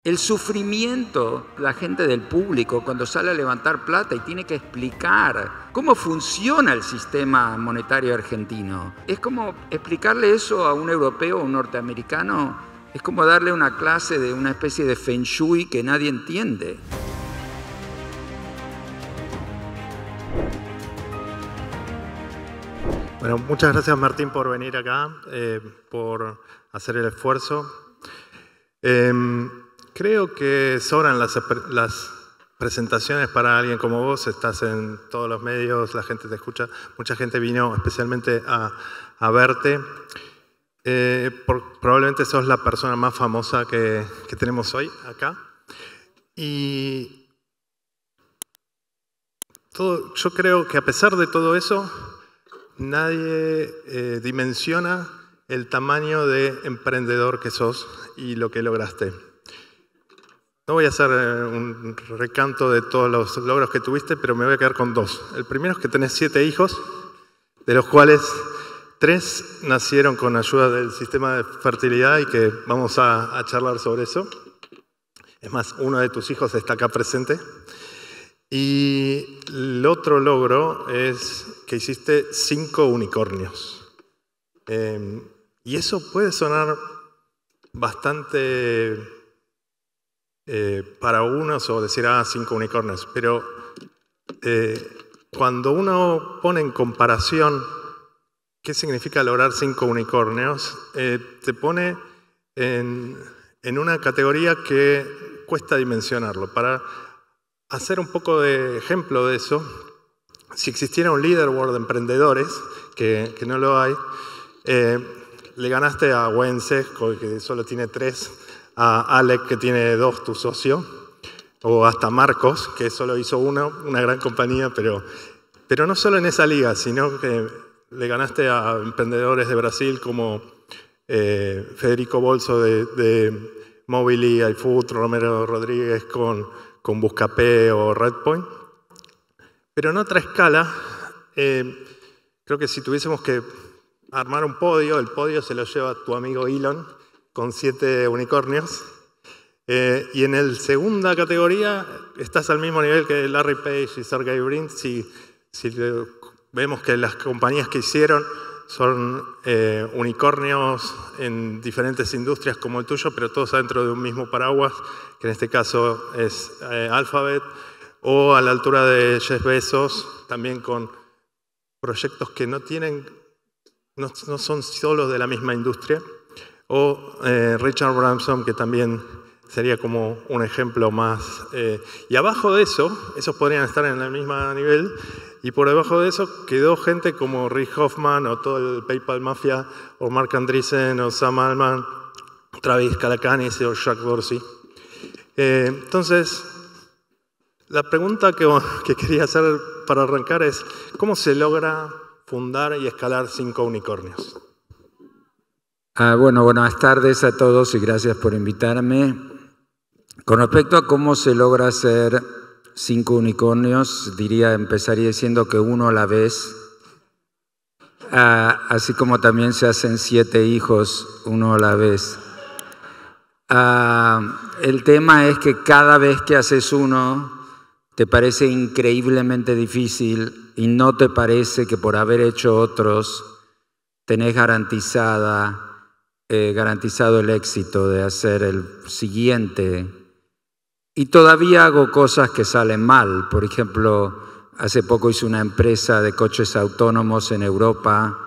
El sufrimiento, la gente del público cuando sale a levantar plata y tiene que explicar cómo funciona el sistema monetario argentino. Es como explicarle eso a un europeo o un norteamericano, es como darle una clase de una especie de feng shui que nadie entiende. Bueno, muchas gracias Martín por venir acá, por hacer el esfuerzo. Creo que sobran las presentaciones para alguien como vos. Estás en todos los medios, la gente te escucha. Mucha gente vino especialmente a verte. Probablemente sos la persona más famosa que tenemos hoy acá. Y yo creo que a pesar de todo eso, nadie dimensiona el tamaño de emprendedor que sos y lo que lograste. No voy a hacer un recanto de todos los logros que tuviste, pero me voy a quedar con dos. El primero es que tenés 7 hijos, de los cuales 3 nacieron con ayuda del sistema de fertilidad y que vamos a charlar sobre eso. Es más, uno de tus hijos está acá presente. Y el otro logro es que hiciste 5 unicornios. Y eso puede sonar bastante para unos o decir, 5 unicornios. Pero cuando uno pone en comparación qué significa lograr 5 unicornios, te pone en una categoría que cuesta dimensionarlo. Para hacer un poco de ejemplo de eso, si existiera un leaderboard de emprendedores, que no lo hay, le ganaste a Wences, que solo tiene 3, a Alec, que tiene 2, tu socio, o hasta Marcos, que solo hizo 1, una gran compañía, pero no solo en esa liga, sino que le ganaste a emprendedores de Brasil como Federico Bolso de Mobily, iFood, Romero Rodríguez con Buscapé o Redpoint. Pero en otra escala, creo que si tuviésemos que armar un podio, el podio se lo lleva tu amigo Elon con 7 unicornios. Y en la segunda categoría estás al mismo nivel que Larry Page y Sergey Brin. Si vemos que las compañías que hicieron son unicornios en diferentes industrias como el tuyo, pero todos adentro de un mismo paraguas, que en este caso es Alphabet, o a la altura de Jeff Bezos, también con proyectos que no son solo de la misma industria, o Richard Branson, que también sería como un ejemplo más. Y abajo de eso, esos podrían estar en el mismo nivel, y por debajo de eso quedó gente como Rick Hoffman, o todo el PayPal Mafia, o Mark Andreessen, o Sam Altman, Travis Kalanick o Jack Dorsey. Entonces, la pregunta que quería hacer para arrancar es, ¿cómo se logra fundar y escalar 5 unicornios? Bueno, buenas tardes a todos y gracias por invitarme. Con respecto a cómo se logra hacer 5 unicornios, empezaría diciendo que uno a la vez, así como también se hacen 7 hijos, uno a la vez. El tema es que cada vez que haces uno, te parece increíblemente difícil y no te parece que por haber hecho otros tenés garantizado el éxito de hacer el siguiente. Y todavía hago cosas que salen mal. Por ejemplo, hace poco hice una empresa de coches autónomos en Europa.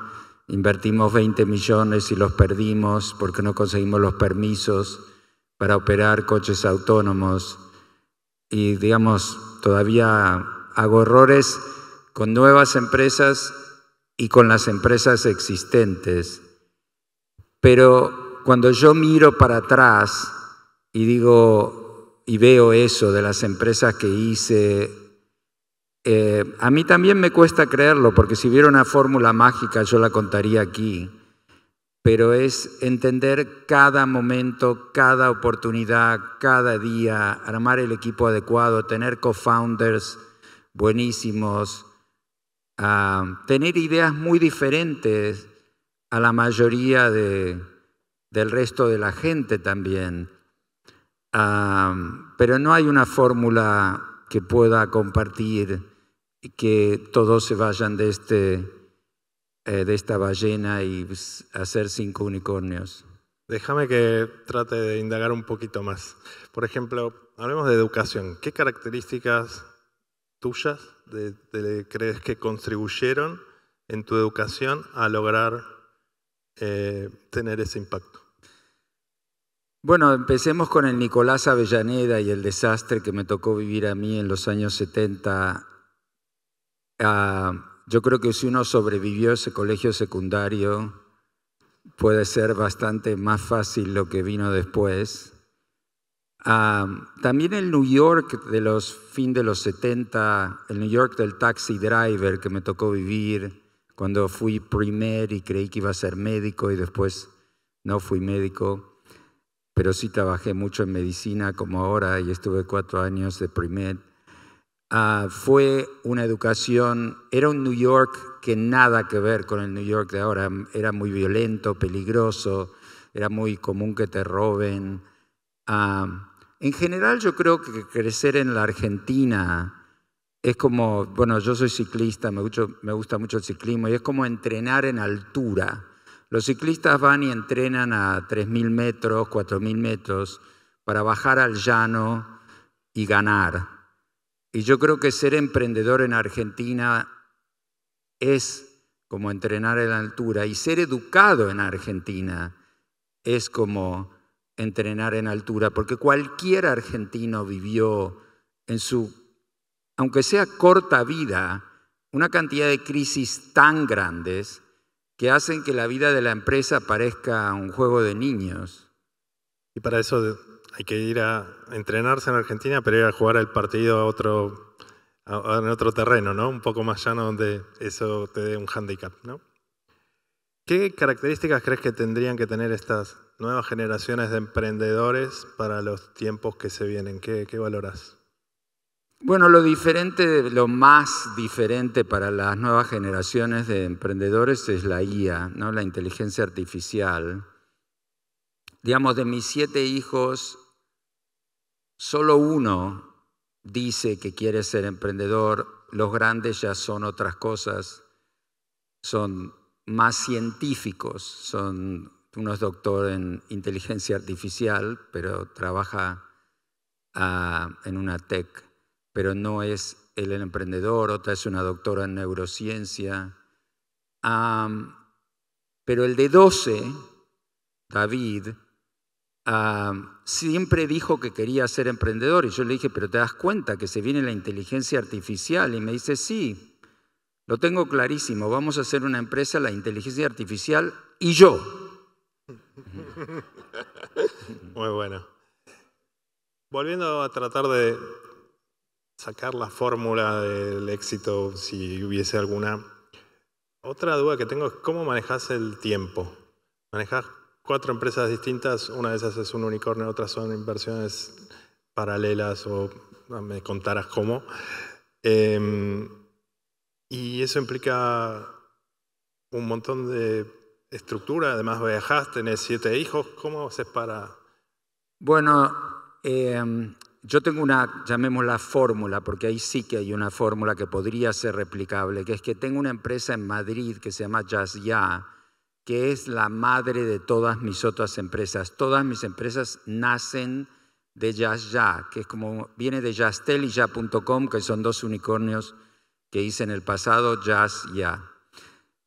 Invertimos 20 millones y los perdimos porque no conseguimos los permisos para operar coches autónomos. Y todavía hago errores con nuevas empresas y con las empresas existentes. Pero cuando yo miro para atrás y veo eso de las empresas que hice, a mí también me cuesta creerlo, porque si hubiera una fórmula mágica yo la contaría aquí. Pero es entender cada momento, cada oportunidad, cada día, armar el equipo adecuado, tener co-founders buenísimos, tener ideas muy diferentes a la mayoría del resto de la gente también. Pero no hay una fórmula que pueda compartir y que todos se vayan de esta ballena y hacer 5 unicornios. Déjame que trate de indagar un poquito más. Por ejemplo, hablemos de educación. ¿Qué características tuyas crees que contribuyeron en tu educación a lograr tener ese impacto? Bueno, empecemos con el Nicolás Avellaneda y el desastre que me tocó vivir a mí en los años 70. Yo creo que si uno sobrevivió a ese colegio secundario, puede ser bastante más fácil lo que vino después. También el New York de los fin de los 70, el New York del taxi driver que me tocó vivir cuando fui pre-med y creí que iba a ser médico y después no fui médico, pero sí trabajé mucho en medicina como ahora y estuve 4 años de pre-med. Fue una educación, era un New York que nada que ver con el New York de ahora, era muy violento, peligroso, era muy común que te roben. En general yo creo que crecer en la Argentina es como, bueno, yo soy ciclista, me gusta mucho el ciclismo y es como entrenar en altura. Los ciclistas van y entrenan a 3.000 metros, 4.000 metros para bajar al llano y ganar. Y yo creo que ser emprendedor en Argentina es como entrenar en la altura y ser educado en Argentina es como entrenar en altura, porque cualquier argentino vivió en su, aunque sea corta vida, una cantidad de crisis tan grandes que hacen que la vida de la empresa parezca un juego de niños. Y para eso hay que ir a entrenarse en Argentina, pero ir a jugar el partido en otro terreno, ¿no? Un poco más llano donde eso te dé un hándicap, ¿no? ¿Qué características crees que tendrían que tener estas nuevas generaciones de emprendedores para los tiempos que se vienen? ¿Qué valoras? Bueno, lo más diferente para las nuevas generaciones de emprendedores es la IA, ¿no? La inteligencia artificial. Digamos, de mis 7 hijos, solo uno dice que quiere ser emprendedor. Los grandes ya son otras cosas, son más científicos, uno es doctor en inteligencia artificial, pero trabaja en una tech, pero no es él el emprendedor. Otra es una doctora en neurociencia. Pero el de 12, David, siempre dijo que quería ser emprendedor y yo le dije, pero ¿te das cuenta que se viene la inteligencia artificial? Y me dice, sí, lo tengo clarísimo, vamos a hacer una empresa, la inteligencia artificial y yo. Muy bueno. Volviendo a tratar de sacar la fórmula del éxito, si hubiese alguna, otra duda que tengo es cómo manejas el tiempo. Manejas 4 empresas distintas, una de esas es un unicornio, otras son inversiones paralelas o me contarás cómo. Y eso implica un montón de estructura, además viajás, tenés 7 hijos, ¿cómo haces para...? Bueno, yo tengo una, llamémosla fórmula, porque ahí sí que hay una fórmula que podría ser replicable, que es que tengo una empresa en Madrid que se llama JazzYa, que es la madre de todas mis otras empresas. Todas mis empresas nacen de JazzYa, que es como, viene de Jazztel y Ya.com, que son 2 unicornios que hice en el pasado, JazzYa.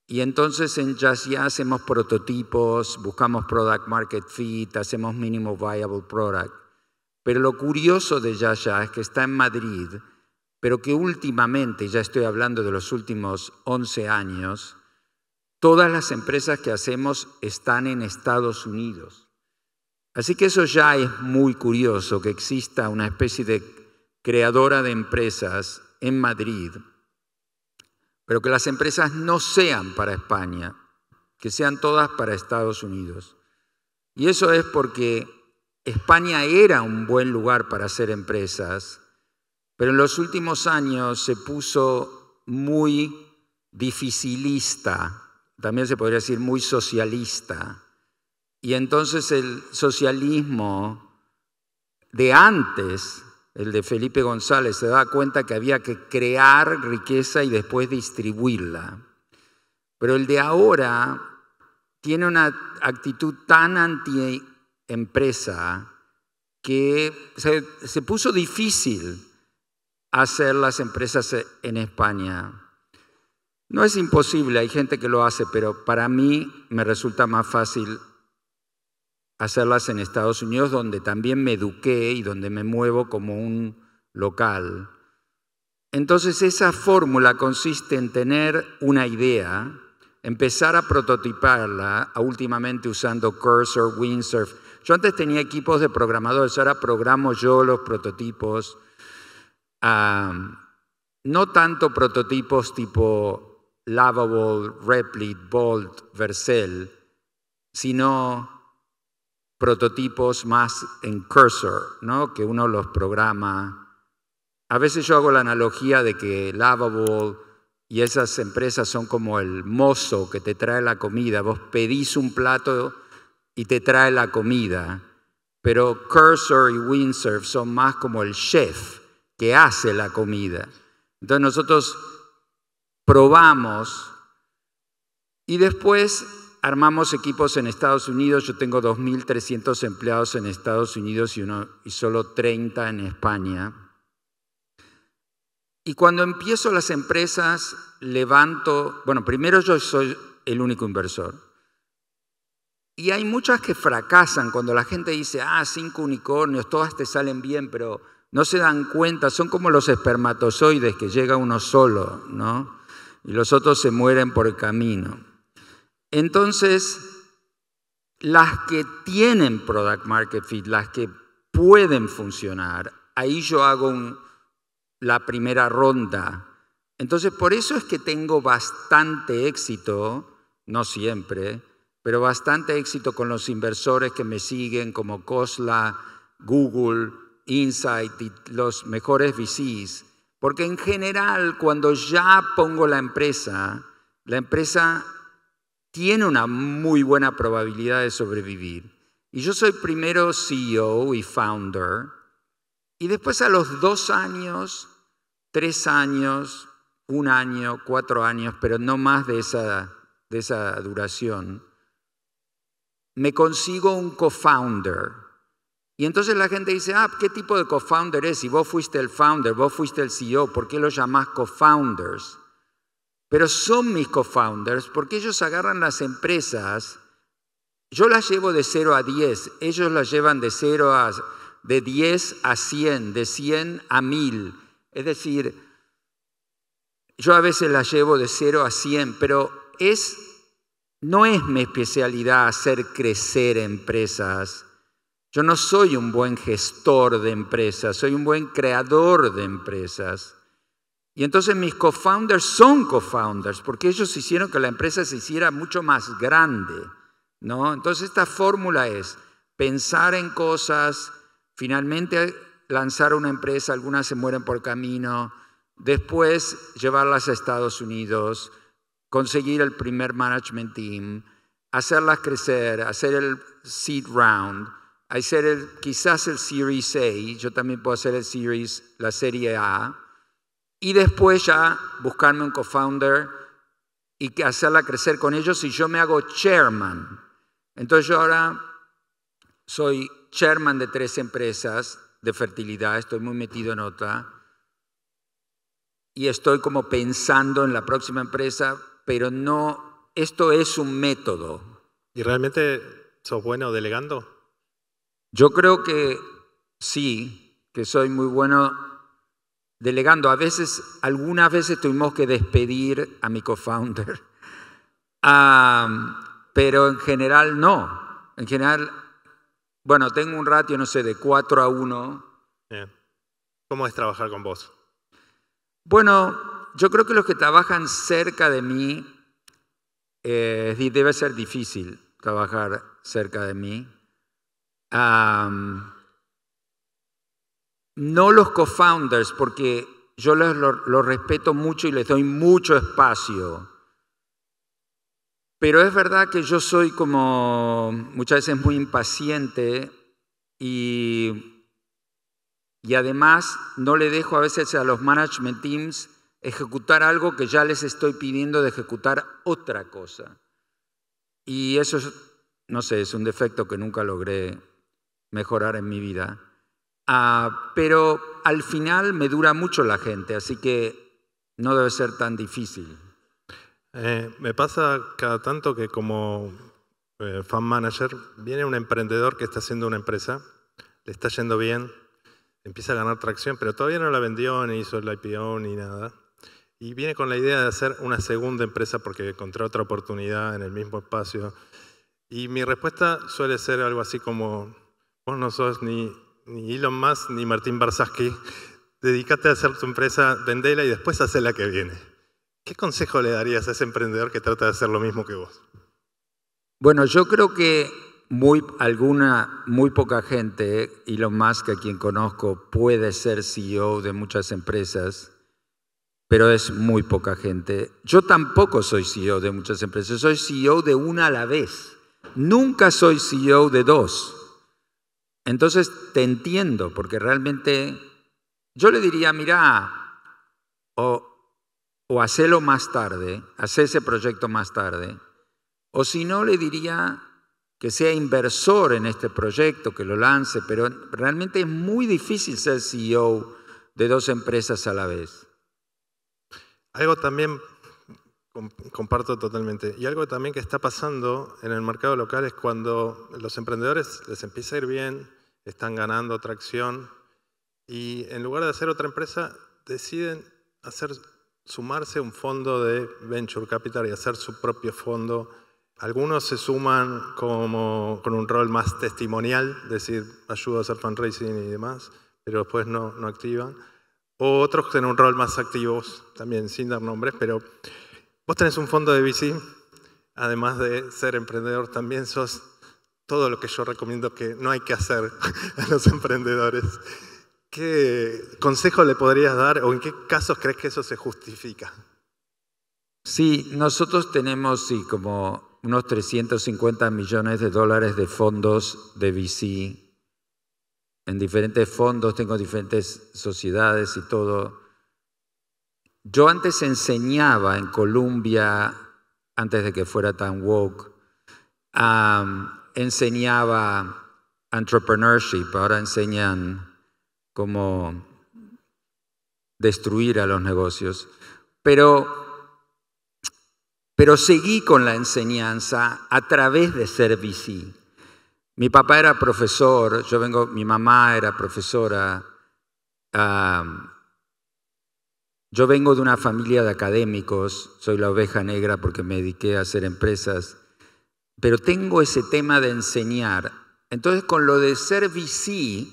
Y entonces en JazzYa hacemos prototipos, buscamos product market fit, hacemos mínimo viable product. Pero lo curioso de JazzYa es que está en Madrid, pero que últimamente, ya estoy hablando de los últimos 11 años, todas las empresas que hacemos están en Estados Unidos. Así que eso ya es muy curioso, que exista una especie de creadora de empresas en Madrid, pero que las empresas no sean para España, que sean todas para Estados Unidos. Y eso es porque España era un buen lugar para hacer empresas, pero en los últimos años se puso muy dificilista, también se podría decir muy socialista. Y entonces el socialismo de antes, el de Felipe González, se daba cuenta que había que crear riqueza y después distribuirla. Pero el de ahora tiene una actitud tan anti-empresa que se puso difícil hacer las empresas en España. No es imposible, hay gente que lo hace, pero para mí me resulta más fácil hacerlas en Estados Unidos, donde también me eduqué y donde me muevo como un local. Entonces esa fórmula consiste en tener una idea, empezar a prototiparla, últimamente usando Cursor, Windsurf. Yo antes tenía equipos de programadores, ahora programo yo los prototipos. No tanto prototipos tipo Lovable, Replit, Bolt, Vercel, sino prototipos más en Cursor, ¿no? Que uno los programa. A veces yo hago la analogía de que Lovable y esas empresas son como el mozo que te trae la comida. Vos pedís un plato y te trae la comida, pero Cursor y Windsurf son más como el chef que hace la comida. Entonces nosotros probamos y después armamos equipos en Estados Unidos. Yo tengo 2.300 empleados en Estados Unidos y solo 30 en España. Y cuando empiezo las empresas, primero yo soy el único inversor. Y hay muchas que fracasan cuando la gente dice, 5 unicornios, todas te salen bien, pero no se dan cuenta, son como los espermatozoides que llega uno solo, ¿no? Y los otros se mueren por el camino. Entonces, las que tienen product market fit, las que pueden funcionar, ahí yo hago la primera ronda. Entonces, por eso es que tengo bastante éxito, no siempre, pero bastante éxito con los inversores que me siguen, como Khosla, Google, Insight y los mejores VCs. Porque en general, cuando ya pongo la empresa tiene una muy buena probabilidad de sobrevivir. Y yo soy primero CEO y founder, y después a los 2 años, 3 años, 1 año, 4 años, pero no más de esa duración, me consigo un co-founder. Y entonces la gente dice, ¿qué tipo de co-founder es? Si vos fuiste el founder, vos fuiste el CEO, ¿por qué los llamás co-founders? Pero son mis co-founders porque ellos agarran las empresas, yo las llevo de 0 a 10, ellos las llevan de 10 a 100, de 100 a 1000. Es decir, yo a veces las llevo de 0 a 100, pero no es mi especialidad hacer crecer empresas. Yo no soy un buen gestor de empresas, soy un buen creador de empresas. Y entonces mis co-founders son co-founders porque ellos hicieron que la empresa se hiciera mucho más grande, ¿no? Entonces esta fórmula es pensar en cosas, finalmente lanzar una empresa, algunas se mueren por camino, después llevarlas a Estados Unidos, conseguir el primer management team, hacerlas crecer, hacer el seed round, hacer quizás el Series A, yo también puedo hacer la Serie A, y después ya buscarme un co-founder y hacerla crecer con ellos y yo me hago chairman. Entonces yo ahora soy chairman de 3 empresas de fertilidad, estoy muy metido en otra y estoy como pensando en la próxima empresa, pero no, esto es un método. ¿Y realmente sos bueno delegando? Yo creo que sí, que soy muy bueno delegando. Algunas veces tuvimos que despedir a mi co-founder, pero en general no. En general, tengo un ratio, no sé, de 4 a 1. Bien. ¿Cómo es trabajar con vos? Bueno, yo creo que los que trabajan cerca de mí, debe ser difícil trabajar cerca de mí. No los co-founders, porque yo los respeto mucho y les doy mucho espacio. Pero es verdad que yo soy como muchas veces muy impaciente y Y además no le dejo a veces a los management teams ejecutar algo que ya les estoy pidiendo de ejecutar otra cosa. Y eso es, no sé, es un defecto que nunca logré mejorar en mi vida. Pero al final me dura mucho la gente, así que no debe ser tan difícil. Me pasa cada tanto que como fan manager viene un emprendedor que está haciendo una empresa, le está yendo bien, empieza a ganar tracción, pero todavía no la vendió, ni hizo el IPO, ni nada. Y viene con la idea de hacer una segunda empresa porque encontré otra oportunidad en el mismo espacio. Y mi respuesta suele ser algo así como, vos no sos ni Elon Musk ni Martín Barsasky, dedícate a hacer tu empresa, vendela y después hacé la que viene. ¿Qué consejo le darías a ese emprendedor que trata de hacer lo mismo que vos? Bueno, yo creo que muy poca gente, Elon Musk, a quien conozco, puede ser CEO de muchas empresas, pero es muy poca gente. Yo tampoco soy CEO de muchas empresas, soy CEO de una a la vez. Nunca soy CEO de dos. Entonces te entiendo, porque realmente yo le diría, mira, o hacelo más tarde, haz ese proyecto más tarde, o si no le diría que sea inversor en este proyecto, que lo lance, pero realmente es muy difícil ser CEO de dos empresas a la vez. Algo también, comparto totalmente, y algo también que está pasando en el mercado local es cuando los emprendedores les empieza a ir bien, están ganando tracción y en lugar de hacer otra empresa deciden sumarse a un fondo de venture capital y hacer su propio fondo. Algunos se suman con un rol más testimonial, es decir, ayudo a hacer fundraising y demás, pero después no activan. O otros tienen un rol más activos, también sin dar nombres, pero vos tenés un fondo de VC, además de ser emprendedor, también sos todo lo que yo recomiendo que no hay que hacer a los emprendedores. ¿Qué consejo le podrías dar o en qué casos crees que eso se justifica? Sí, nosotros tenemos como unos $350 millones de fondos de VC. En diferentes fondos, tengo diferentes sociedades y todo. Yo antes enseñaba en Columbia, antes de que fuera tan woke, enseñaba entrepreneurship, ahora enseñan cómo destruir a los negocios. Pero seguí con la enseñanza a través de ser VC. Mi papá era profesor, mi mamá era profesora. Yo vengo de una familia de académicos, soy la oveja negra porque me dediqué a hacer empresas, pero tengo ese tema de enseñar. Entonces, con lo de ser VC,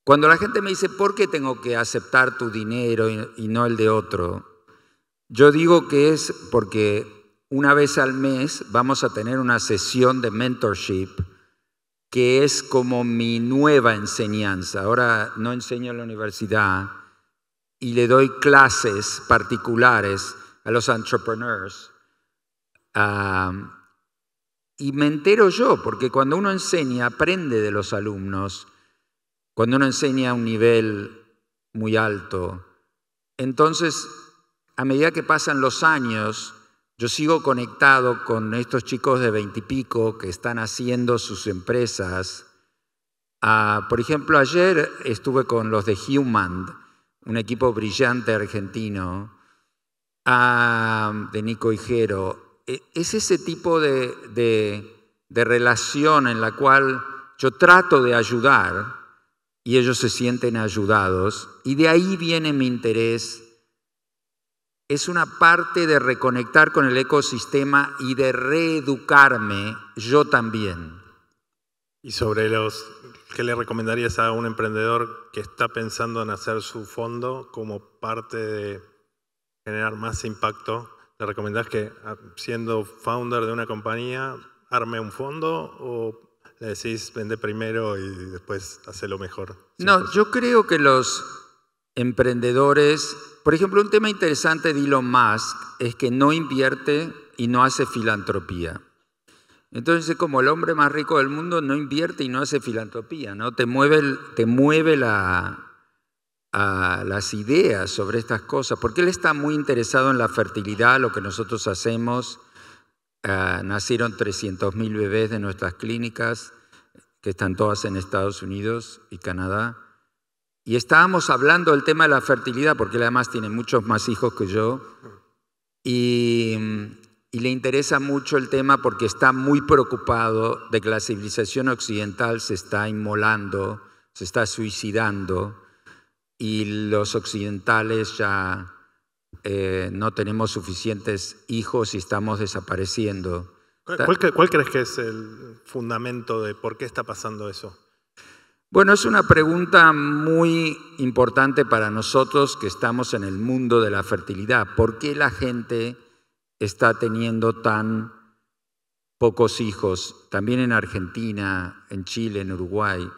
cuando la gente me dice, ¿por qué tengo que aceptar tu dinero y no el de otro? Yo digo que es porque una vez al mes vamos a tener una sesión de mentorship que es como mi nueva enseñanza. Ahora no enseño en la universidad y le doy clases particulares a los entrepreneurs. Y me entero yo, porque cuando uno enseña, aprende de los alumnos. Cuando uno enseña a un nivel muy alto. Entonces, a medida que pasan los años, yo sigo conectado con estos chicos de 20 y pico que están haciendo sus empresas. Por ejemplo, ayer estuve con los de Human, un equipo brillante argentino, de Nico Higuero. Es ese tipo de relación en la cual yo trato de ayudar y ellos se sienten ayudados. Y de ahí viene mi interés. Es una parte de reconectar con el ecosistema y de reeducarme yo también. Y sobre ¿qué le recomendarías a un emprendedor que está pensando en hacer su fondo como parte de generar más impacto? ¿Le recomendás que siendo founder de una compañía arme un fondo o le decís vende primero y después hace lo mejor? No, yo creo que los emprendedores, por ejemplo, un tema interesante de Elon Musk es que no invierte y no hace filantropía. Entonces, como el hombre más rico del mundo no invierte y no hace filantropía, ¿no? Te mueve las ideas sobre estas cosas, porque él está muy interesado en la fertilidad, lo que nosotros hacemos. Nacieron 300.000 bebés de nuestras clínicas, que están todas en Estados Unidos y Canadá. Y estábamos hablando del tema de la fertilidad, porque él además tiene muchos más hijos que yo. Y le interesa mucho el tema porque está muy preocupado de que la civilización occidental se está inmolando, se está suicidando, y los occidentales ya no tenemos suficientes hijos y estamos desapareciendo. ¿Cuál crees que es el fundamento de por qué está pasando eso? Bueno, es una pregunta muy importante para nosotros que estamos en el mundo de la fertilidad. ¿Por qué la gente está teniendo tan pocos hijos? También en Argentina, en Chile, en Uruguay.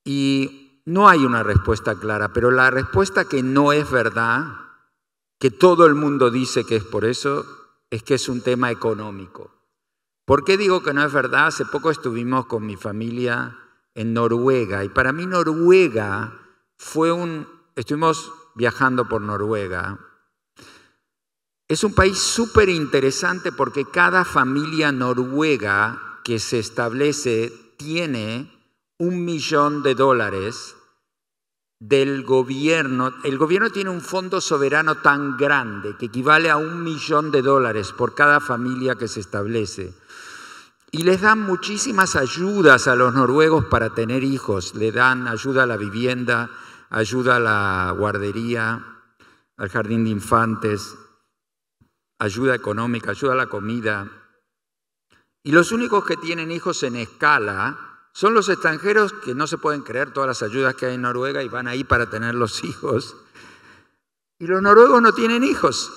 Y no hay una respuesta clara, pero la respuesta que no es verdad, que todo el mundo dice que es por eso, es que es un tema económico. ¿Por qué digo que no es verdad? Hace poco estuvimos con mi familia en Noruega, y para mí Noruega estuvimos viajando por Noruega. Es un país súper interesante porque cada familia noruega que se establece tiene $1 millón del gobierno. El gobierno tiene un fondo soberano tan grande que equivale a $1 millón por cada familia que se establece. Y les dan muchísimas ayudas a los noruegos para tener hijos. Le dan ayuda a la vivienda, ayuda a la guardería, al jardín de infantes, ayuda económica, ayuda a la comida. Y los únicos que tienen hijos en escala son los extranjeros, que no se pueden creer todas las ayudas que hay en Noruega y van ahí para tener los hijos. Y los noruegos no tienen hijos.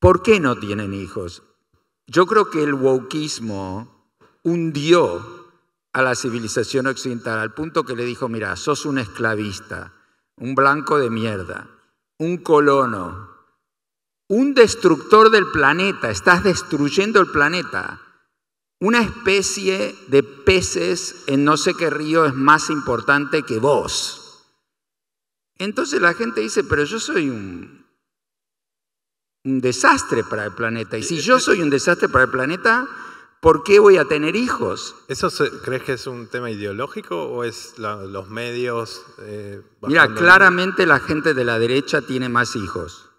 ¿Por qué no tienen hijos? Yo creo que el wokismo hundió a la civilización occidental al punto que le dijo, mira, sos un esclavista, un blanco de mierda, un colono, un destructor del planeta, estás destruyendo el planeta. Una especie de peces en no sé qué río es más importante que vos. Entonces la gente dice, pero yo soy un desastre para el planeta. Y si yo soy un desastre para el planeta, ¿por qué voy a tener hijos? ¿Eso crees que es un tema ideológico o es los medios? Mira, claramente la gente de la derecha tiene más hijos.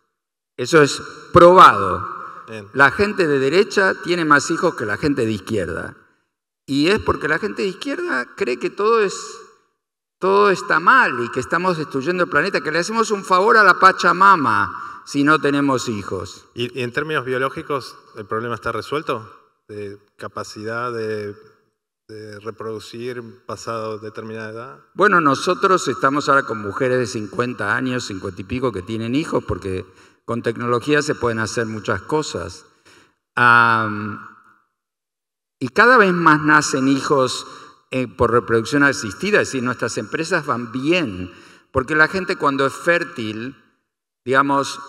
Eso es probado. Bien. La gente de derecha tiene más hijos que la gente de izquierda. Y es porque la gente de izquierda cree que todo está mal y que estamos destruyendo el planeta, que le hacemos un favor a la Pachamama si no tenemos hijos. ¿Y en términos biológicos el problema está resuelto? ¿De capacidad de reproducir pasado determinada edad? Bueno, nosotros estamos ahora con mujeres de 50 años, 50 y pico que tienen hijos porque con tecnología se pueden hacer muchas cosas. Y cada vez más nacen hijos por reproducción asistida, es decir, nuestras empresas van bien, porque la gente cuando es fértil, digamos,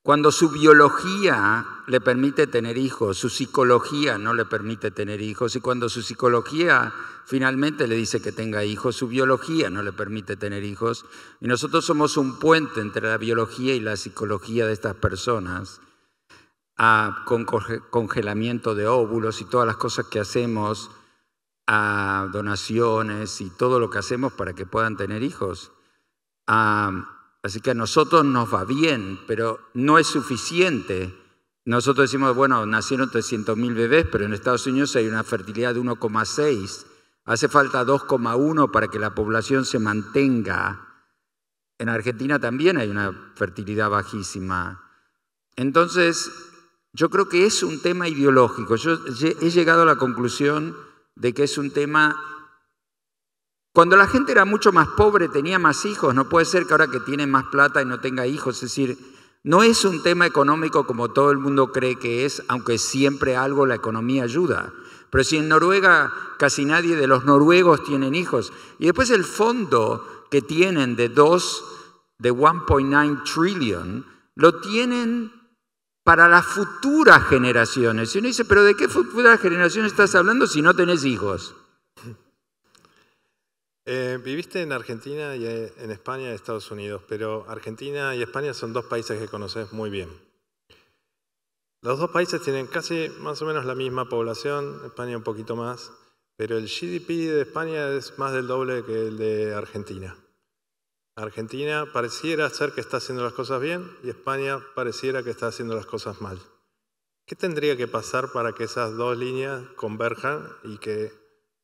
cuando su biología le permite tener hijos, su psicología no le permite tener hijos, y cuando su psicología finalmente le dice que tenga hijos, su biología no le permite tener hijos, y nosotros somos un puente entre la biología y la psicología de estas personas, con congelamiento de óvulos y todas las cosas que hacemos, donaciones y todo lo que hacemos para que puedan tener hijos. Así que a nosotros nos va bien, pero no es suficiente. Nosotros decimos, bueno, nacieron 300.000 bebés, pero en Estados Unidos hay una fertilidad de 1,6. Hace falta 2,1 para que la población se mantenga. En Argentina también hay una fertilidad bajísima. Entonces, yo creo que es un tema ideológico. Yo he llegado a la conclusión de que es un tema... Cuando la gente era mucho más pobre, tenía más hijos. No puede ser que ahora que tiene más plata y no tenga hijos. Es decir, no es un tema económico como todo el mundo cree que es, aunque siempre algo la economía ayuda. Pero si en Noruega casi nadie de los noruegos tienen hijos. Y después el fondo que tienen de 1.9 trillion, lo tienen para las futuras generaciones. Y uno dice, ¿pero de qué futuras generaciones estás hablando si no tenés hijos? Viviste en Argentina y en España y Estados Unidos, pero Argentina y España son dos países que conoces muy bien. Los dos países tienen casi más o menos la misma población, España un poquito más, pero el GDP de España es más del doble que el de Argentina. Argentina pareciera ser que está haciendo las cosas bien y España pareciera que está haciendo las cosas mal. ¿Qué tendría que pasar para que esas dos líneas converjan y que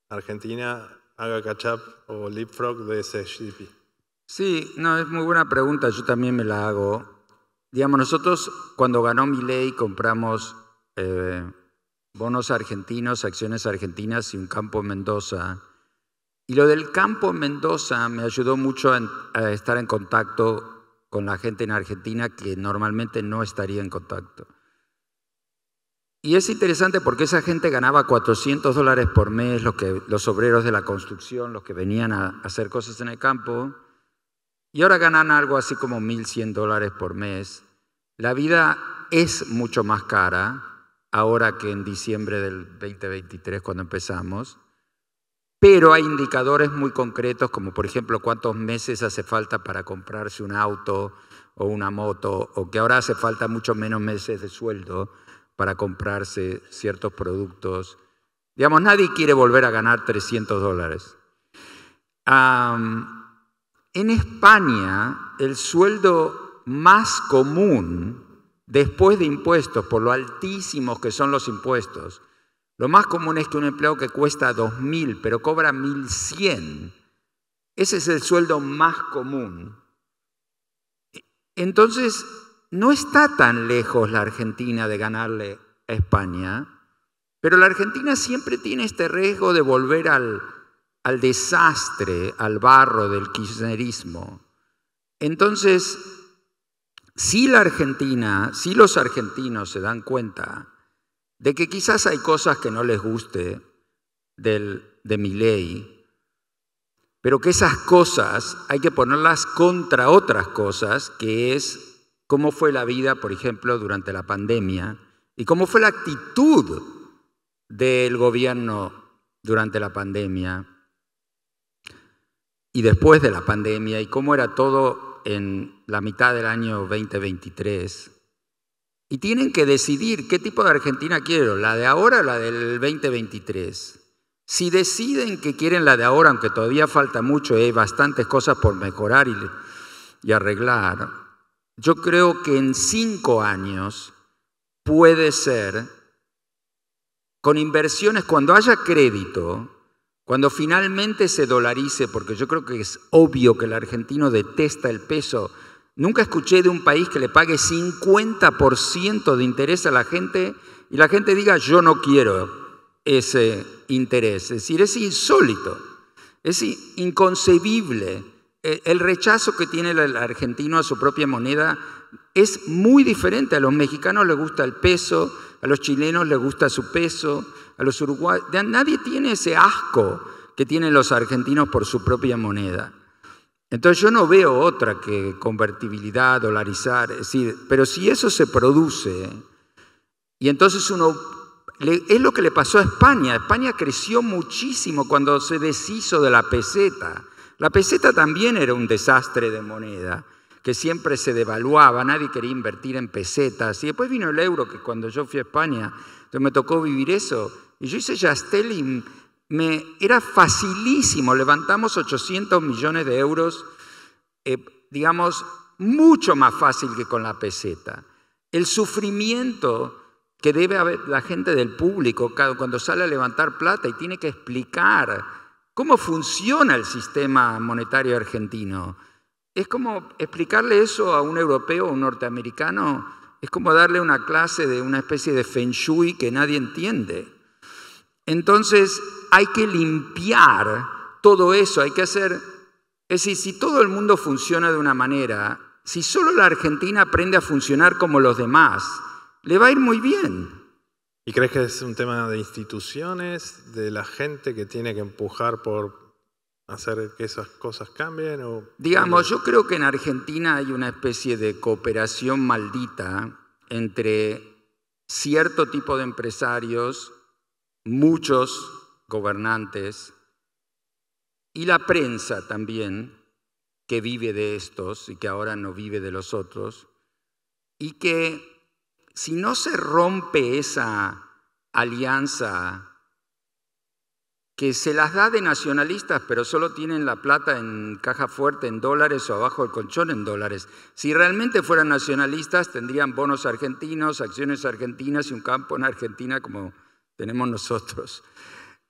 Argentina haga catch-up o leapfrog de ese GDP? Sí, no, es muy buena pregunta, yo también me la hago. Digamos, nosotros cuando ganó Milei compramos bonos argentinos, acciones argentinas y un campo en Mendoza. Y lo del campo en Mendoza me ayudó mucho a estar en contacto con la gente en Argentina que normalmente no estaría en contacto. Y es interesante porque esa gente ganaba $400 por mes, los obreros de la construcción, los que venían a hacer cosas en el campo, y ahora ganan algo así como $1.100 por mes. La vida es mucho más cara ahora que en diciembre del 2023 cuando empezamos, pero hay indicadores muy concretos como por ejemplo cuántos meses hace falta para comprarse un auto o una moto, o que ahora hace falta mucho menos meses de sueldo para comprarse ciertos productos. Digamos, nadie quiere volver a ganar $300. En España, el sueldo más común, después de impuestos, por lo altísimos que son los impuestos, lo más común es que un empleado que cuesta 2.000, pero cobra 1.100, ese es el sueldo más común. Entonces, no está tan lejos la Argentina de ganarle a España, pero la Argentina siempre tiene este riesgo de volver al desastre, al barro del kirchnerismo. Entonces, si la Argentina, si los argentinos se dan cuenta de que quizás hay cosas que no les guste de Milei, pero que esas cosas hay que ponerlas contra otras cosas, que es cómo fue la vida, por ejemplo, durante la pandemia y cómo fue la actitud del gobierno durante la pandemia y después de la pandemia y cómo era todo en la mitad del año 2023. Y tienen que decidir qué tipo de Argentina quiero, la de ahora o la del 2023. Si deciden que quieren la de ahora, aunque todavía falta mucho y hay bastantes cosas por mejorar y arreglar, yo creo que en 5 años puede ser, con inversiones, cuando haya crédito, cuando finalmente se dolarice, porque yo creo que es obvio que el argentino detesta el peso. Nunca escuché de un país que le pague 50% de interés a la gente y la gente diga yo no quiero ese interés. Es decir, es insólito, es inconcebible. El rechazo que tiene el argentino a su propia moneda es muy diferente. A los mexicanos les gusta el peso, a los chilenos les gusta su peso, a los uruguayos. Nadie tiene ese asco que tienen los argentinos por su propia moneda. Entonces yo no veo otra que convertibilidad, dolarizar, es decir, pero si eso se produce, y entonces es lo que le pasó a España. España creció muchísimo cuando se deshizo de la peseta. La peseta también era un desastre de moneda, que siempre se devaluaba, nadie quería invertir en pesetas. Y después vino el euro, que cuando yo fui a España, entonces me tocó vivir eso. Y yo hice Yastel y era facilísimo, levantamos 800 millones de euros, digamos, mucho más fácil que con la peseta. El sufrimiento que debe haber la gente del público cuando sale a levantar plata y tiene que explicar cómo funciona el sistema monetario argentino. Es como explicarle eso a un europeo o un norteamericano, es como darle una clase de una especie de feng shui que nadie entiende. Entonces hay que limpiar todo eso, hay que hacer, es decir, si todo el mundo funciona de una manera, si solo la Argentina aprende a funcionar como los demás, le va a ir muy bien. ¿Y crees que es un tema de instituciones, de la gente que tiene que empujar por hacer que esas cosas cambien? Digamos, yo creo que en Argentina hay una especie de cooperación maldita entre cierto tipo de empresarios, muchos gobernantes y la prensa también, que vive de estos y que ahora no vive de los otros, y que si no se rompe esa alianza que se las da de nacionalistas, pero solo tienen la plata en caja fuerte en dólares o abajo del colchón en dólares. Si realmente fueran nacionalistas, tendrían bonos argentinos, acciones argentinas y un campo en Argentina como tenemos nosotros.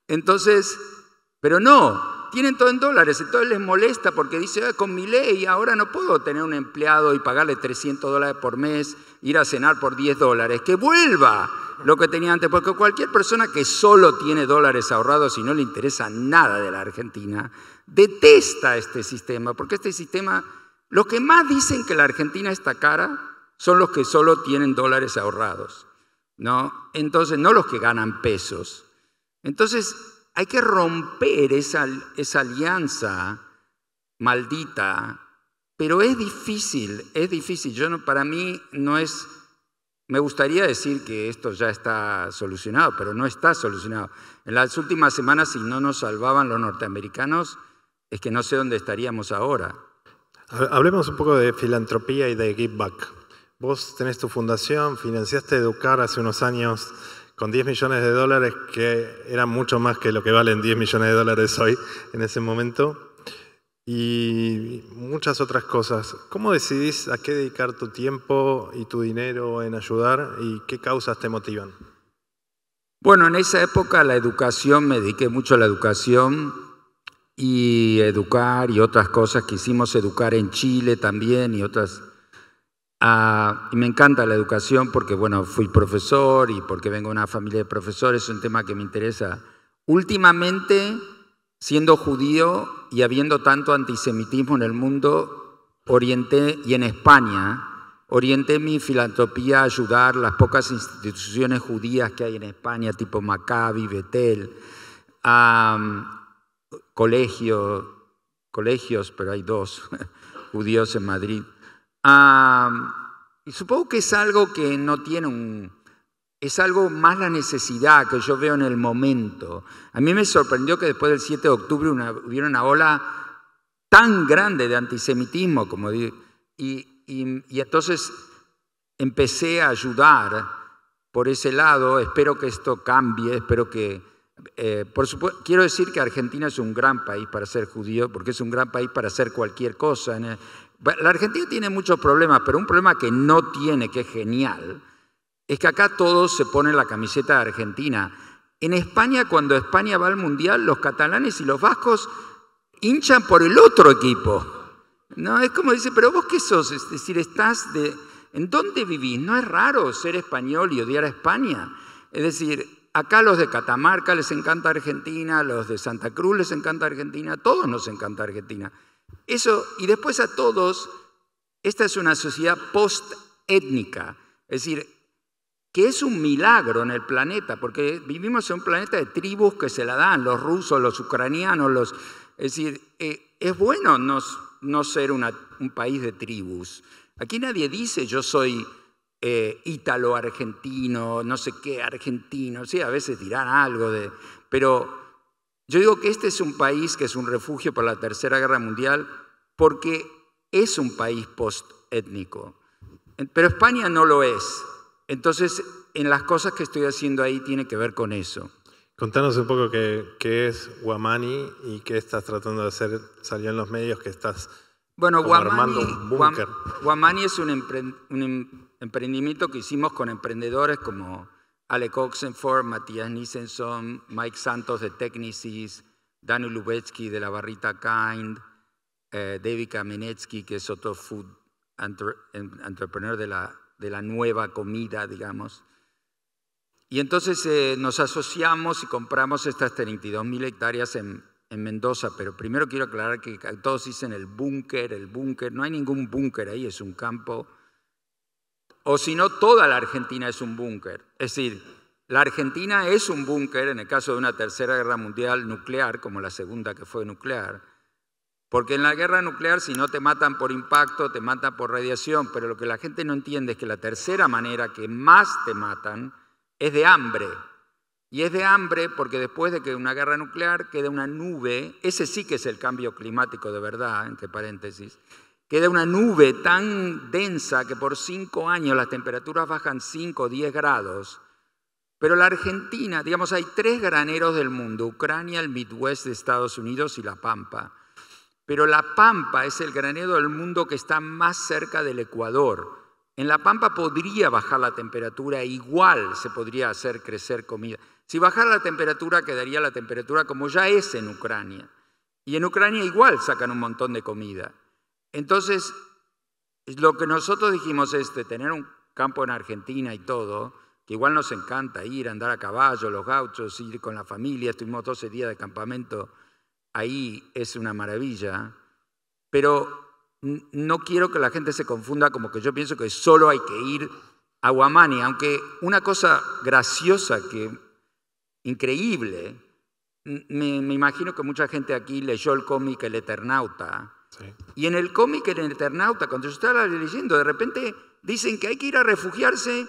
Entonces, pero no, tienen todo en dólares, entonces les molesta porque dice, con mi ley ahora no puedo tener un empleado y pagarle $300 por mes, ir a cenar por $10, que vuelva lo que tenía antes, porque cualquier persona que solo tiene dólares ahorrados y no le interesa nada de la Argentina, detesta este sistema, porque este sistema, los que más dicen que la Argentina está cara son los que solo tienen dólares ahorrados, ¿no? Entonces, no los que ganan pesos. Entonces, hay que romper esa alianza maldita, pero es difícil, es difícil. Para mí no es, me gustaría decir que esto ya está solucionado, pero no está solucionado. En las últimas semanas, si no nos salvaban los norteamericanos, es que no sé dónde estaríamos ahora. Hablemos un poco de filantropía y de give back. Vos tenés tu fundación, financiaste Educar hace unos años con $10 millones, que eran mucho más que lo que valen $10 millones hoy en ese momento, y muchas otras cosas. ¿Cómo decidís a qué dedicar tu tiempo y tu dinero en ayudar y qué causas te motivan? Bueno, en esa época la educación, me dediqué mucho a la educación y Educar y otras cosas. Quisimos educar en Chile también y otras. Y me encanta la educación porque, bueno, fui profesor y porque vengo de una familia de profesores, es un tema que me interesa. Últimamente, siendo judío y habiendo tanto antisemitismo en el mundo, y en España, orienté mi filantropía a ayudar las pocas instituciones judías que hay en España, tipo Maccabi, Betel, colegios, pero hay 2 judíos en Madrid. Y supongo que es algo que no tiene es algo más la necesidad que yo veo en el momento. A mí me sorprendió que después del 7 de octubre hubiera una ola tan grande de antisemitismo, como digo, y entonces empecé a ayudar por ese lado. Espero que esto cambie, espero que, por supuesto, quiero decir que Argentina es un gran país para ser judío, porque es un gran país para hacer cualquier cosa. La Argentina tiene muchos problemas, pero un problema que no tiene, que es genial, es que acá todos se ponen la camiseta de Argentina. En España, cuando España va al Mundial, los catalanes y los vascos hinchan por el otro equipo. No, es como dice, pero vos qué sos, es decir, ¿en dónde vivís? No es raro ser español y odiar a España. Es decir, acá los de Catamarca les encanta Argentina, los de Santa Cruz les encanta Argentina, a todos nos encanta Argentina. Eso, y después a todos, esta es una sociedad post-étnica, es decir, que es un milagro en el planeta, porque vivimos en un planeta de tribus que se la dan, los rusos, los ucranianos, es decir, es bueno no ser un país de tribus. Aquí nadie dice yo soy ítalo-argentino, no sé qué, argentino, sí, a veces dirán algo pero yo digo que este es un país que es un refugio por la Tercera Guerra Mundial porque es un país post-étnico. Pero España no lo es. Entonces, en las cosas que estoy haciendo ahí tiene que ver con eso. Contanos un poco qué es Wamani y qué estás tratando de hacer. Salió en los medios que estás armando un búnker. Wamani es un emprendimiento que hicimos con emprendedores como Alec Oxenford, Matías Nissenson, Mike Santos de Technisys, Daniel Lubetsky de la barrita Kind, David Kamenetsky, que es otro food entrepreneur de la nueva comida, digamos. Y entonces nos asociamos y compramos estas 32.000 hectáreas en Mendoza, pero primero quiero aclarar que todos dicen el búnker, no hay ningún búnker ahí, es un campo. O si no, toda la Argentina es un búnker. Es decir, la Argentina es un búnker en el caso de una tercera guerra mundial nuclear, como la segunda que fue nuclear, Porque en la guerra nuclear, si no te matan por impacto, te matan por radiación, pero lo que la gente no entiende es que la tercera manera que más te matan es de hambre. Y es de hambre porque después de que una guerra nuclear queda una nube, ese sí que es el cambio climático de verdad, entre paréntesis, queda una nube tan densa que por 5 años las temperaturas bajan 5 o 10 grados. Pero la Argentina, digamos, hay 3 graneros del mundo, Ucrania, el Midwest de Estados Unidos y La Pampa. Pero La Pampa es el granero del mundo que está más cerca del Ecuador. En La Pampa podría bajar la temperatura, igual se podría hacer crecer comida. Si bajara la temperatura, quedaría la temperatura como ya es en Ucrania. Y en Ucrania igual sacan un montón de comida. Entonces, lo que nosotros dijimos es de tener un campo en Argentina y todo, que igual nos encanta ir, andar a caballo, los gauchos, ir con la familia, estuvimos 12 días de campamento, ahí es una maravilla, pero no quiero que la gente se confunda como que yo pienso que solo hay que ir a Huamani, aunque una cosa graciosa, increíble, me imagino que mucha gente aquí leyó el cómic El Eternauta, sí. Y en el cómic El Eternauta, cuando yo estaba leyendo, de repente dicen que hay que ir a refugiarse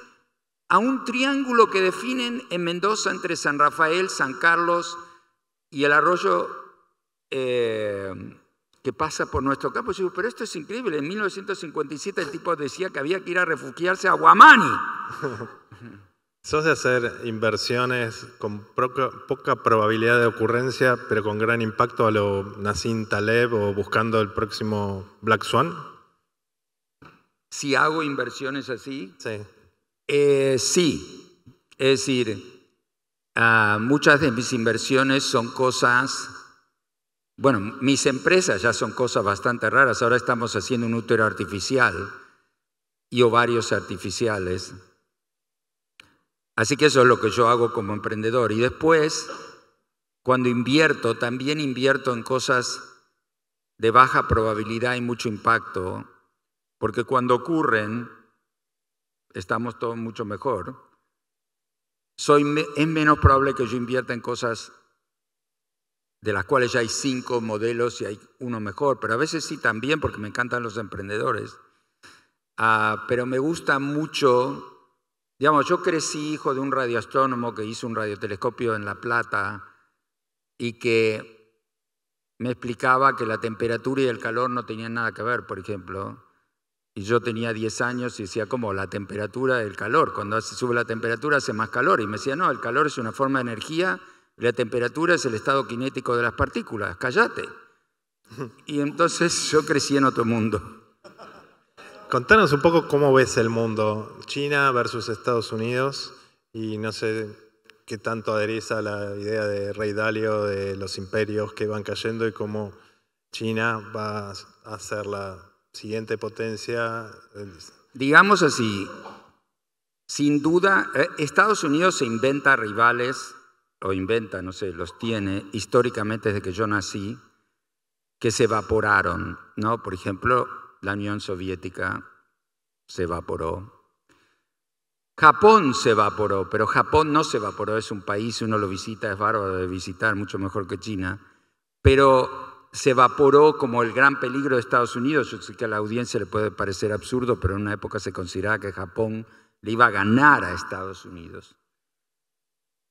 a un triángulo que definen en Mendoza entre San Rafael, San Carlos y el arroyo que pasa por nuestro campo. Yo digo, pero esto es increíble. En 1957 el tipo decía que había que ir a refugiarse a Huamani. ¿Sos de hacer inversiones con poca probabilidad de ocurrencia, pero con gran impacto a lo Nassim Taleb o buscando el próximo Black Swan? Si hago inversiones así, sí. Sí. Es decir, muchas de mis inversiones son cosas... Bueno, mis empresas ya son cosas bastante raras. Ahora estamos haciendo un útero artificial y ovarios artificiales. Así que eso es lo que yo hago como emprendedor. Y después, cuando invierto, también invierto en cosas de baja probabilidad y mucho impacto, porque cuando ocurren, estamos todos mucho mejor. Es menos probable que yo invierta en cosas de las cuales ya hay 5 modelos y hay uno mejor, pero a veces sí también, porque me encantan los emprendedores. Pero me gusta mucho... Digamos, yo crecí hijo de un radioastrónomo que hizo un radiotelescopio en La Plata y que me explicaba que la temperatura y el calor no tenían nada que ver, por ejemplo. Y yo tenía 10 años y decía, ¿cómo? La temperatura y el calor. Cuando sube la temperatura hace más calor. Y me decía, no, el calor es una forma de energía y la temperatura es el estado cinético de las partículas. Cállate. Y entonces yo crecí en otro mundo. Contanos un poco cómo ves el mundo, China versus Estados Unidos, y no sé qué tanto adherís a la idea de Rey Dalio, de los imperios que van cayendo y cómo China va a ser la siguiente potencia. Digamos así, sin duda, Estados Unidos se inventa rivales, o inventa, no sé, los tiene históricamente desde que yo nací, que se evaporaron, ¿no? Por ejemplo, la Unión Soviética se evaporó. Japón se evaporó, pero Japón no se evaporó, es un país, uno lo visita, es bárbaro de visitar, mucho mejor que China, pero se evaporó como el gran peligro de Estados Unidos. Yo sé que a la audiencia le puede parecer absurdo, pero en una época se consideraba que Japón le iba a ganar a Estados Unidos.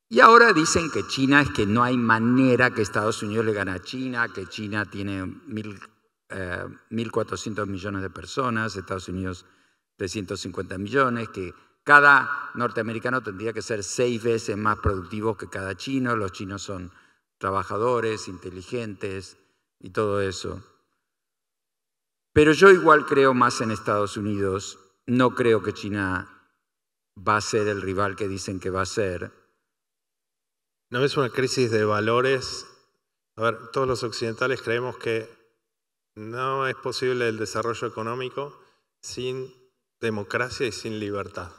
Y ahora dicen que China es que no hay manera que Estados Unidos le gane a China, que China tiene 1.400 millones de personas, Estados Unidos 350 millones, que cada norteamericano tendría que ser 6 veces más productivo que cada chino. Los chinos son trabajadores, inteligentes y todo eso. Pero yo igual creo más en Estados Unidos. No creo que China va a ser el rival que dicen que va a ser. ¿No ves una crisis de valores? A ver, todos los occidentales creemos que no es posible el desarrollo económico sin democracia y sin libertad.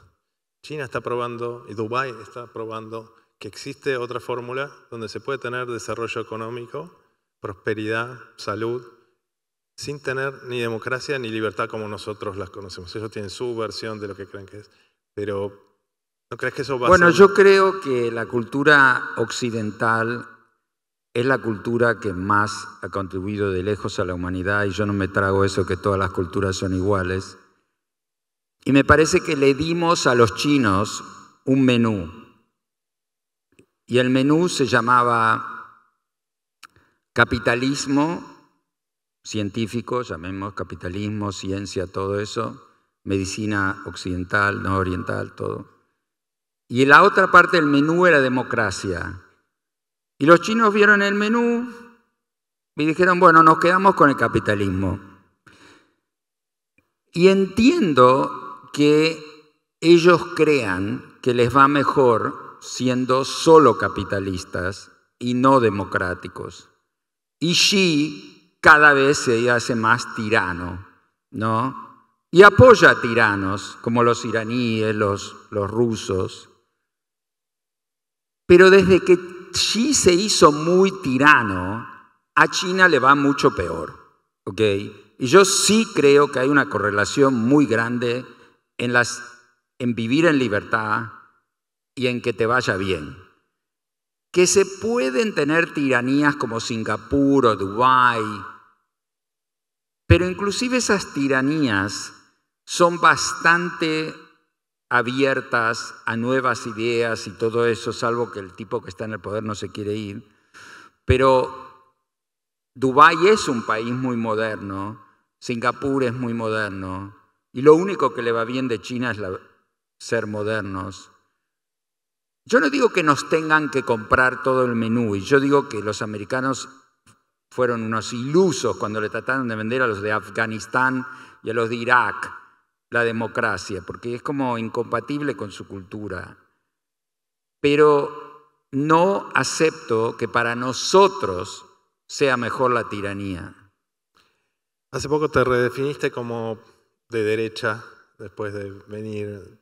China está probando, y Dubái está probando, que existe otra fórmula donde se puede tener desarrollo económico, prosperidad, salud, sin tener ni democracia ni libertad como nosotros las conocemos. Ellos tienen su versión de lo que creen que es. Pero, ¿no crees que eso va a ser? Bueno, yo creo que la cultura occidental es la cultura que más ha contribuido de lejos a la humanidad, y yo no me trago eso que todas las culturas son iguales. Y me parece que le dimos a los chinos un menú. Y el menú se llamaba capitalismo científico, llamemos capitalismo, ciencia, todo eso, medicina occidental, no oriental, todo. Y la otra parte del menú era democracia. Y los chinos vieron el menú y dijeron, bueno, nos quedamos con el capitalismo. Y entiendo que ellos crean que les va mejor siendo solo capitalistas y no democráticos. Y Xi cada vez se hace más tirano, ¿no? Y apoya a tiranos como los iraníes, los rusos. Pero desde que Xi se hizo muy tirano, a China le va mucho peor, ¿ok? Y yo sí creo que hay una correlación muy grande en vivir en libertad y en que te vaya bien. Que se pueden tener tiranías como Singapur o Dubái, pero inclusive esas tiranías son bastante abiertas a nuevas ideas y todo eso, salvo que el tipo que está en el poder no se quiere ir. Pero Dubái es un país muy moderno, Singapur es muy moderno, y lo único que le va bien de China es ser modernos. Yo no digo que nos tengan que comprar todo el menú, y yo digo que los americanos fueron unos ilusos cuando le trataron de vender a los de Afganistán y a los de Irak la democracia, porque es como incompatible con su cultura. Pero no acepto que para nosotros sea mejor la tiranía. Hace poco te redefiniste como de derecha después de venir,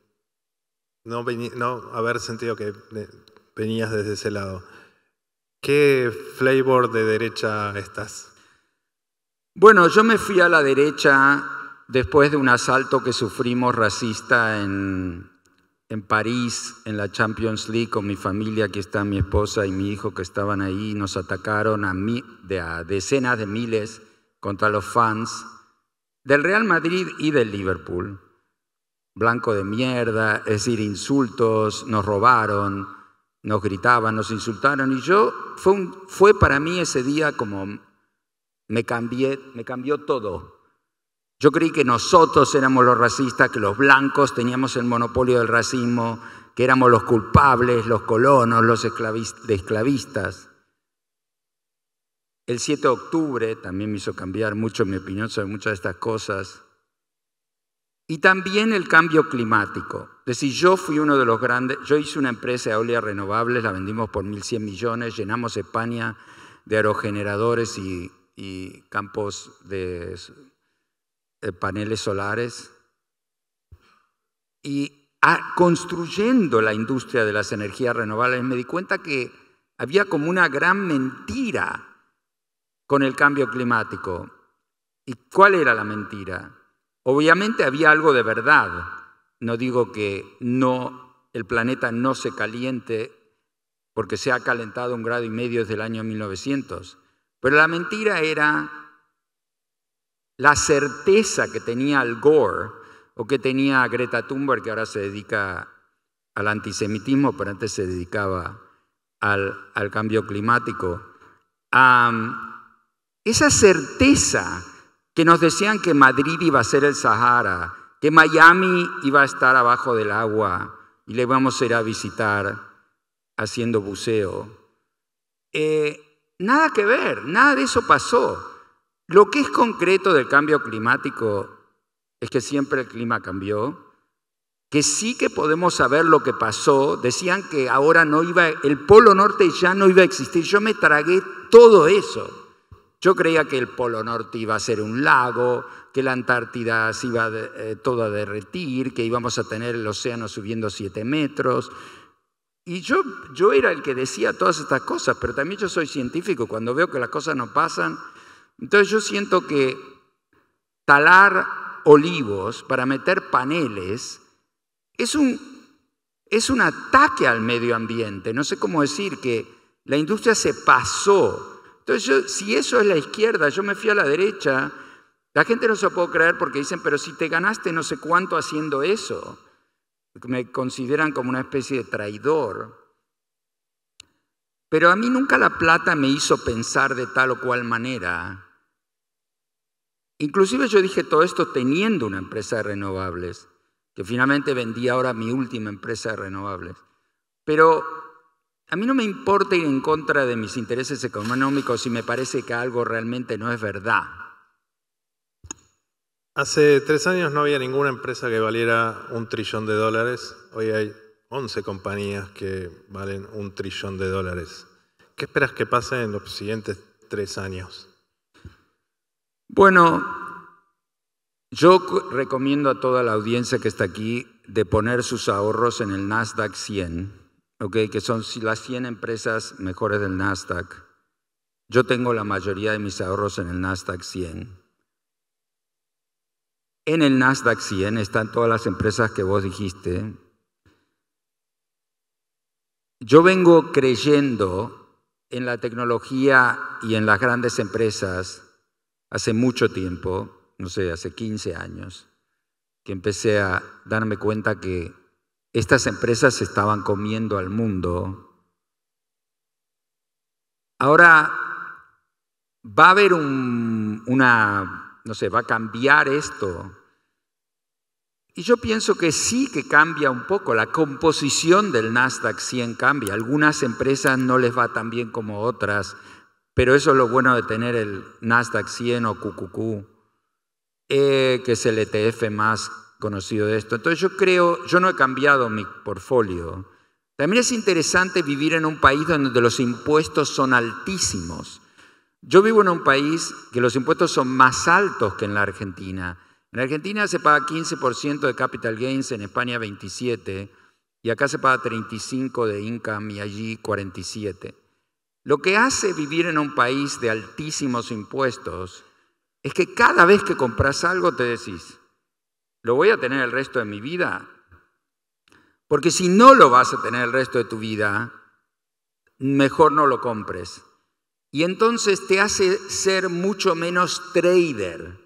no haber sentido que venías desde ese lado. ¿Qué flavor de derecha estás? Bueno, yo me fui a la derecha después de un asalto que sufrimos racista en París, en la Champions League, con mi familia, aquí está mi esposa y mi hijo que estaban ahí, nos atacaron a decenas de miles contra los fans del Real Madrid y del Liverpool. Blanco de mierda, es decir, insultos, nos robaron, nos gritaban, nos insultaron, y fue para mí ese día como me cambió todo. Yo creí que nosotros éramos los racistas, que los blancos teníamos el monopolio del racismo, que éramos los culpables, los colonos, los esclavistas. El 7 de octubre también me hizo cambiar mucho mi opinión sobre muchas de estas cosas. Y también el cambio climático. Es decir, yo fui uno de los grandes, yo hice una empresa de eólicas renovables, la vendimos por 1.100 millones, llenamos España de aerogeneradores y campos de paneles solares. Y construyendo la industria de las energías renovables me di cuenta que había como una gran mentira con el cambio climático. ¿Y cuál era la mentira? Obviamente había algo de verdad. No digo que el planeta no se caliente porque se ha calentado 1,5 grados desde el año 1900. Pero la mentira era la certeza que tenía Al Gore o que tenía Greta Thunberg, que ahora se dedica al antisemitismo, pero antes se dedicaba al cambio climático. Esa certeza que nos decían que Madrid iba a ser el Sahara, que Miami iba a estar abajo del agua y le íbamos a ir a visitar haciendo buceo. Nada que ver, nada de eso pasó. Lo que es concreto del cambio climático es que siempre el clima cambió, que sí que podemos saber lo que pasó. Decían que ahora el Polo Norte ya no iba a existir. Yo me tragué todo eso. Yo creía que el Polo Norte iba a ser un lago, que la Antártida se iba toda a derretir, que íbamos a tener el océano subiendo 7 metros. Y yo era el que decía todas estas cosas, pero también yo soy científico. Cuando veo que las cosas no pasan, entonces yo siento que talar olivos para meter paneles es un ataque al medio ambiente. No sé cómo decir que La industria se pasó. Entonces, si eso es la izquierda, yo me fui a la derecha, la gente no se lo puede creer porque dicen, pero si te ganaste no sé cuánto haciendo eso. Me consideran como una especie de traidor. Pero a mí nunca la plata me hizo pensar de tal o cual manera. Inclusive yo dije todo esto teniendo una empresa de renovables, que finalmente vendí ahora mi última empresa de renovables. Pero a mí no me importa ir en contra de mis intereses económicos si me parece que algo realmente no es verdad. Hace 3 años no había ninguna empresa que valiera $1 trillón. Hoy hay 11 compañías que valen $1 trillón. ¿Qué esperas que pase en los siguientes 3 años? Bueno, yo recomiendo a toda la audiencia que está aquí de poner sus ahorros en el Nasdaq 100, ¿okay? Que son las 100 empresas mejores del Nasdaq. Yo tengo la mayoría de mis ahorros en el Nasdaq 100. En el Nasdaq 100 están todas las empresas que vos dijiste. Yo vengo creyendo en la tecnología y en las grandes empresas hace mucho tiempo, no sé, hace 15 años, que empecé a darme cuenta que estas empresas se estaban comiendo al mundo. Ahora va a haber va a cambiar esto. Y yo pienso que sí que cambia un poco, la composición del Nasdaq 100 cambia. Algunas empresas no les va tan bien como otras, pero eso es lo bueno de tener el Nasdaq 100 o QQQ, que es el ETF más conocido de esto. Entonces yo no he cambiado mi portfolio. También es interesante vivir en un país donde los impuestos son altísimos. Yo vivo en un país que los impuestos son más altos que en la Argentina. En Argentina se paga 15% de capital gains, en España 27%, y acá se paga 35% de income y allí 47%. Lo que hace vivir en un país de altísimos impuestos es que cada vez que compras algo te decís, ¿lo voy a tener el resto de mi vida? Porque si no lo vas a tener el resto de tu vida, mejor no lo compres. Y entonces te hace ser mucho menos trader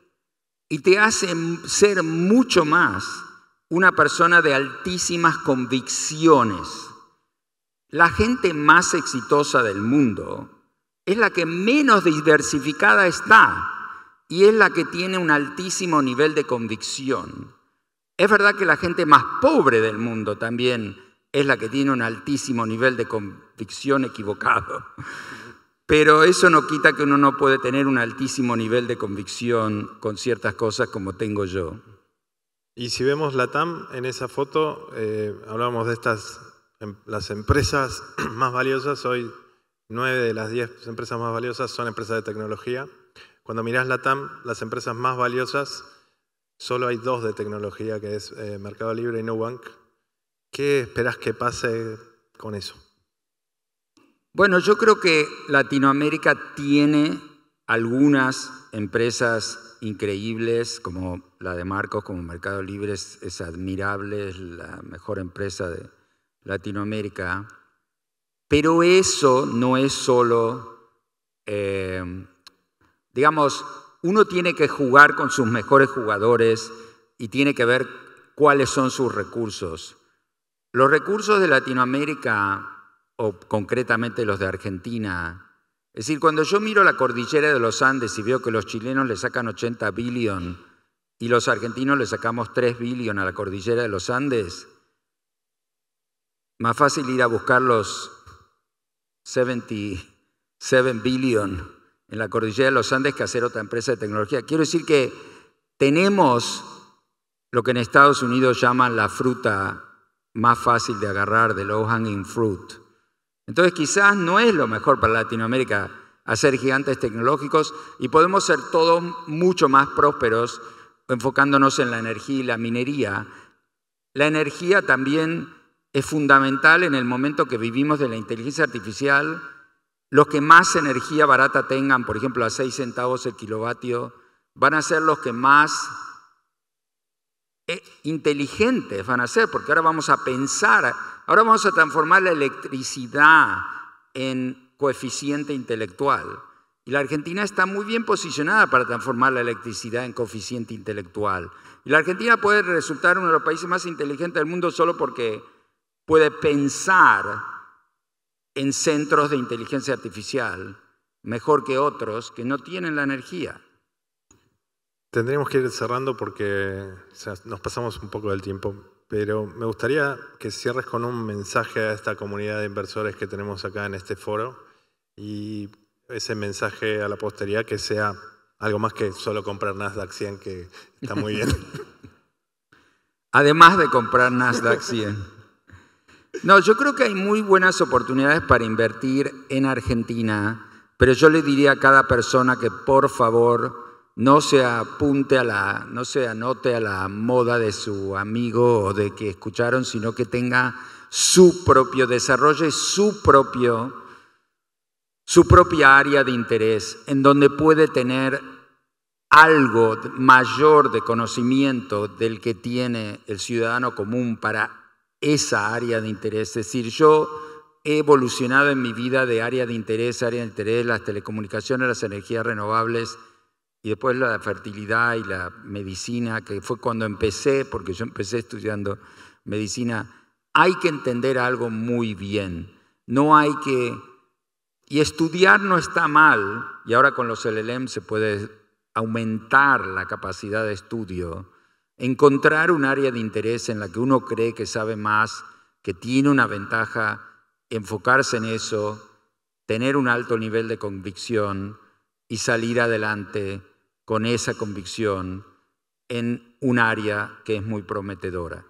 y te hace ser mucho más una persona de altísimas convicciones. La gente más exitosa del mundo es la que menos diversificada está y es la que tiene un altísimo nivel de convicción. Es verdad que la gente más pobre del mundo también es la que tiene un altísimo nivel de convicción equivocado. Pero eso no quita que uno no puede tener un altísimo nivel de convicción con ciertas cosas como tengo yo. Y si vemos LATAM en esa foto, hablábamos de las empresas más valiosas. Hoy 9 de las 10 empresas más valiosas son empresas de tecnología. Cuando mirás LATAM, las empresas más valiosas, solo hay 2 de tecnología, que es Mercado Libre y Nubank. ¿Qué esperás que pase con eso? Bueno, yo creo que Latinoamérica tiene algunas empresas increíbles, como la de Marcos, como Mercado Libre, es admirable, es la mejor empresa de Latinoamérica. Pero eso no es solo, digamos, uno tiene que jugar con sus mejores jugadores y tiene que ver cuáles son sus recursos. Los recursos de Latinoamérica, o concretamente los de Argentina, es decir, cuando yo miro la cordillera de los Andes y veo que los chilenos le sacan 80 billion y los argentinos le sacamos 3 billion a la cordillera de los Andes, más fácil ir a buscar los 77 billion en la cordillera de los Andes que hacer otra empresa de tecnología. Quiero decir que tenemos lo que en Estados Unidos llaman la fruta más fácil de agarrar, de low hanging fruit. Entonces quizás no es lo mejor para Latinoamérica hacer gigantes tecnológicos y podemos ser todos mucho más prósperos enfocándonos en la energía y la minería. La energía también es fundamental en el momento que vivimos de la inteligencia artificial. Los que más energía barata tengan, por ejemplo a 6 centavos el kilovatio, van a ser los que más inteligentes van a ser, porque ahora vamos a pensar, ahora vamos a transformar la electricidad en coeficiente intelectual. Y la Argentina está muy bien posicionada para transformar la electricidad en coeficiente intelectual. Y la Argentina puede resultar uno de los países más inteligentes del mundo solo porque puede pensar en centros de inteligencia artificial mejor que otros que no tienen la energía. Tendríamos que ir cerrando porque nos pasamos un poco del tiempo, pero me gustaría que cierres con un mensaje a esta comunidad de inversores que tenemos acá en este foro y ese mensaje a la posteridad que sea algo más que solo comprar Nasdaq 100, que está muy bien. Además de comprar Nasdaq 100. No, yo creo que hay muy buenas oportunidades para invertir en Argentina, pero yo le diría a cada persona que por favor no se anote a la moda de su amigo o de que escucharon, sino que tenga su propio desarrollo y su propia área de interés, en donde puede tener algo mayor de conocimiento del que tiene el ciudadano común para esa área de interés. Es decir, yo he evolucionado en mi vida de área de interés, las telecomunicaciones, las energías renovables y después la fertilidad y la medicina, que fue cuando empecé, porque yo empecé estudiando medicina. Hay que entender algo muy bien. Y estudiar no está mal, y ahora con los LLM se puede aumentar la capacidad de estudio, encontrar un área de interés en la que uno cree que sabe más, que tiene una ventaja, enfocarse en eso, tener un alto nivel de convicción y salir adelante con esa convicción en un área que es muy prometedora.